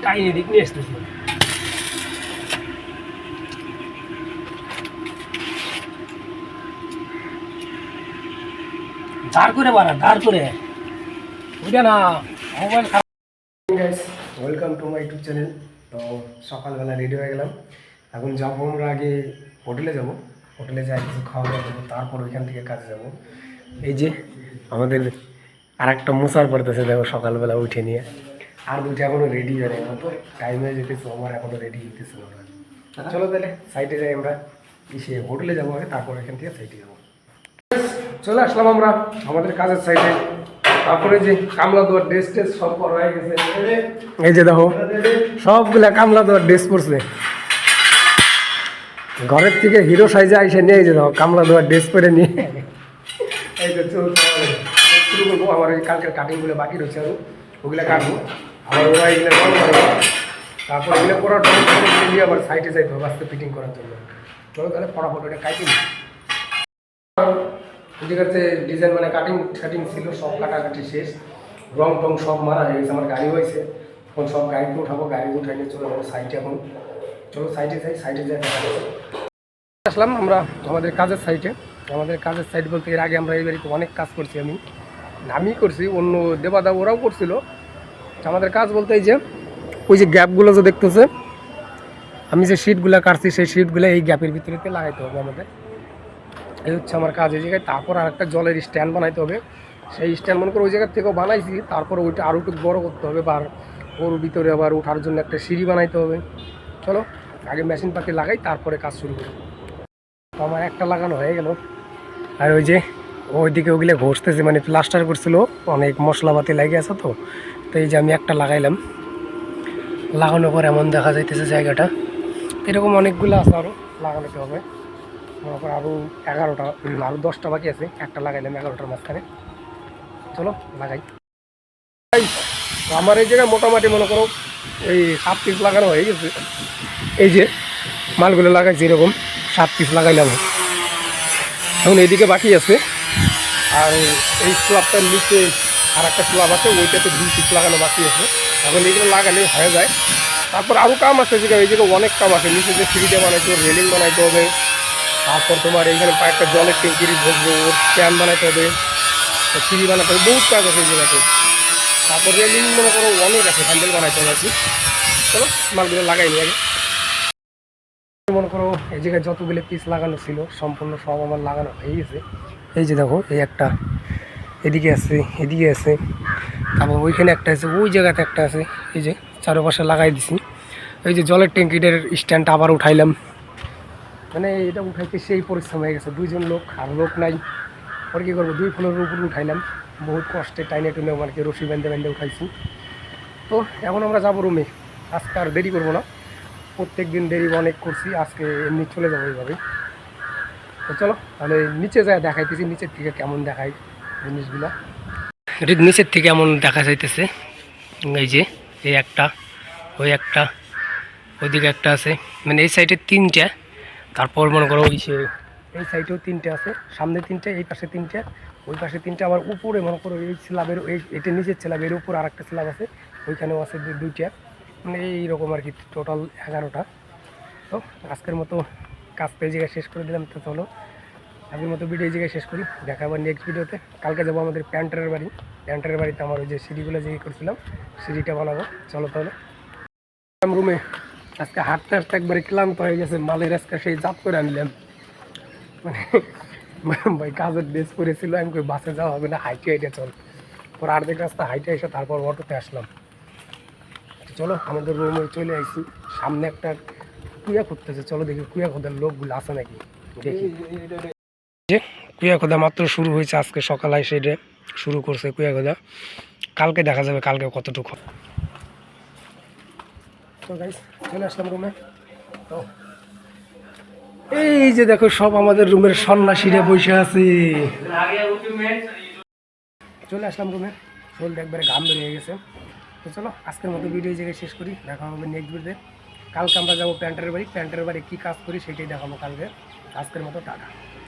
কাহিনী দিক নিয়ে আসতেছি। দাঁড় করে বাড়া, দাঁড় করে বুঝে না mobile. Guys, welcome to my YouTube channel. তো সকালবেলা রেডি হয়ে গেলাম। এখন যাবো আমরা আগে হোটেলে যাব। হোটেলে যাই কিছু খাওয়া দাওয়া করবো, তারপর ওইখান থেকে কাজে যাব। এই যে আমাদের আর একটা মুসার পড়তেছে, দেখো সকালবেলা উঠে নিয়ে। আর দুটো এখনো রেডি হয় না, তো টাইম হয়ে যেতেছে, আমার এখনো রেডি হইতেছে না। চলো তাহলে সাইডে যাই, আমরা এসে হোটেলে যাবো আগে, তারপর এখান থেকে সাইডে যাবো। চলে আসলাম আমরা আমাদের কাজের সাইডে। তারপরে যে কামলা দেওয়ার ড্রেস টেস সব করা হয়ে গেছে। এই যে দেখো সবগুলা কামলা দেওয়ার ড্রেস পরছে, ঘরের থেকে হিরো সাইজে আইসে নিয়ে যে দেখো কামলা দেওয়ার ড্রেস পরে নিয়ে এই যে চলছে। শুরু করবো। আমার ওই কালকের কাটিংগুলো বাকি রয়েছে, আরও ওগুলো কাটবো। আবার ওরা এগুলো রং করবো, তারপর এগুলো করার জন্য নিয়ে আবার সাইডে যাইতে হবে আজকে ফিটিং করার জন্য। চলো তাহলে ফটাফট ওটা কাটি। ঠিক আছে, ডিজাইন মানে কাটিং ছিল, সব কাটাকাটি শেষ, রং টং সব মারা হয়ে গেছে। আমার গাড়ি হয়েছে, এখন সব গাড়িতে উঠাবো, গাড়ি উঠাই নিয়ে চলে যাবো সাইডে। এখন চলো সাইডে যাই, সাইডে যাই। আসলাম আমরা আমাদের কাজের সাইডে। আমাদের কাজের সাইড বলতে এর আগে আমরা এই বাড়িতে অনেক কাজ করছি, আমি করছি, অন্য দেবাদা ওরাও করছিল। আমাদের কাজ বলতে এই যে ওই যে গ্যাপগুলো যে দেখতেছে, আমি যে শিটগুলো কাটছি সেই শিটগুলো এই গ্যাপের ভিতরেতে লাগাইতে হবে আমাদের। এই হচ্ছে আমার কাজ এই জায়গায়। তারপর আর একটা জলের স্ট্যান্ড বানাইতে হবে। সেই স্ট্যান্ড মনে করে ওই জায়গার থেকেও বানাইছি, তারপর ওইটা আরও একটু বড়ো করতে হবে, বা ওর ভিতরে আবার ওঠার জন্য একটা সিঁড়ি বানাইতে হবে। চলো আগে মেশিন পাতি লাগাই, তারপরে কাজ শুরু করি। তো আমার একটা লাগানো হয়ে গেল, আর ওই যে ওইদিকে ওগুলো ঘষতেছে, মানে প্লাস্টার করছিল, অনেক মশলাপাতি লাগে আছে। তো এই যে আমি একটা লাগাইলাম, লাগানোর পর এমন দেখা যাইতেছে জায়গাটা। এরকম অনেকগুলো আছে আরও লাগানোতে হবে। তারপর আরও 11টা, আরও 10টা বাকি আছে। একটা লাগাইলাম 11টার মাঝখানে। চলো লাগাই। তো আমার এই জায়গায় মোটামুটি মনে করো এই 7 পিস লাগানো হয়ে গেছে। এই যে মালগুলো লাগাইছি, এরকম 7 পিস লাগাইলাম। এখন এইদিকে বাকি আছে, আর এই স্ল্যাবটার নিচে আর একটা স্ল্যাব আছে, ওইটাতে 2 পিস লাগানো বাকি আছে। এখন এইগুলো লাগালে হয়ে যায়। তারপর আরও কাম আছে, এই জায়গায় অনেক কাম আছে। নিচে যে সিঁড়িটা বানাইতে হবে, রেলিং বানাইতে হবে। তারপর তোমার এইখানে একটা জলের ট্যাঙ্কির বসবো, ওর স্ট্যান্ড বানাইতে হবে, সিঁড়ি বানাতে হবে, বহুত কাজ আছে এই জায়গাতে। তারপর রেলিং মনে করো অনেক আছে, হ্যান্ডেল বানাইতে হবে আর কি। চলো মালগুলো লাগাই নি আগে। মনে করো এই জায়গায় যতগুলো পিস লাগানো ছিল সম্পূর্ণ সব আমার লাগানো হয়ে গেছে। এই যে দেখো এই একটা এদিকে আছে, এদিকে আছে, তারপর ওইখানে একটা আছে, ওই জায়গাতে একটা আছে। এই যে চারপাশে লাগাই দিছি। এই যে জলের ট্যাঙ্কিটার স্ট্যান্ডটা আবার উঠাইলাম, মানে এটা উঠাইতে সেই পরিশ্রম হয়ে গেছে। 2জন লোক, আর লোক নাই। আর কী করবো, 2 ফ্লোরের উপরে উঠাইলাম, বহুত কষ্টে টাইনে টুনে আর কি রশি বেঁধে উঠাইছি। তো এখন আমরা যাবো রুমে। আজকে আর দেরি করবো না, প্রত্যেক দিন দেরি অনেক করছি, আজকে এমনি চলে যাবো এইভাবে। তো চলো তাহলে নিচে যায় দেখাইতেছি, নিচের থেকে কেমন দেখায় জিনিসগুলো। নিচের থেকে এমন দেখা যাইতেছে। এই যে এই একটা, ওই একটা, ওইদিকে একটা আছে, মানে এই সাইডে 3টে। তারপর মনে করো ওই সে এই সাইডেও 3টে আছে, সামনে 3টে, এই পাশে 3টে, ওই পাশে 3টে। আবার উপরে মনে করো এই স্ল্যাবের এটা নিচের স্ল্যাবের উপর আর একটা স্ল্যাব আছে, ওইখানেও আছে 2টা। মানে এইরকম আর কি, টোটাল 11টা। তো আজকের মতো কাজটা এই জায়গায় শেষ করে দিলাম। তো চলো আজকের মতো ভিডিও এই জায়গায় শেষ করি, দেখা আবার নেক্সট ভিডিওতে। কালকে যাবো আমাদের প্যান্টারের বাড়ি। প্যান্টারের বাড়িতে আমার ওই যে সিঁড়িগুলো যে করছিলাম, সিঁড়িটা বানাবো। চলো তাহলে রুমে। আজকে হাঁটতে হাঁটতে একবারে ক্লান্ত হয়ে গেছে, মালের আজকে সেই জাপ করে আনলাম। মানে ভাই কাজের ড্রেস করেছিল, আমি কই বাসে যাওয়া হবে না, হাইটে হাইটে চল। পর অর্ধেক রাস্তা হাইটে এসে তারপর অটোতে আসলাম। চলো আমাদের রুমে চলে আসছি। সামনে একটা কুয়া খুঁজতেছে, চলো দেখি কুয়া খোদার লোকগুলো আছে নাকি দেখি। কুয়া খোদা মাত্র শুরু হয়েছে, আজকে সকালে সেটা শুরু করছে কুয়া খোদা। কালকে দেখা যাবে কালকে কতটুকু। তো গাইস চলে আসলাম রুমে। তো এই যে দেখো সব আমাদের রুমের সন্ন্যাসীরা বসে আছে। চলে আসলাম রুমে, শরীরটা একবারে ঘাম বেরিয়ে গেছে। তো চলো আজকের মতো ভিডিও এই জায়গায় শেষ করি, দেখা হবে নেক্সট ভিডিওতে। কালকে আমরা যাবো প্যান্টারের বাড়ি, প্যান্টারের বাড়ি কী কাজ করি সেটাই দেখাবো কালকে। আজকের মতো টাটা।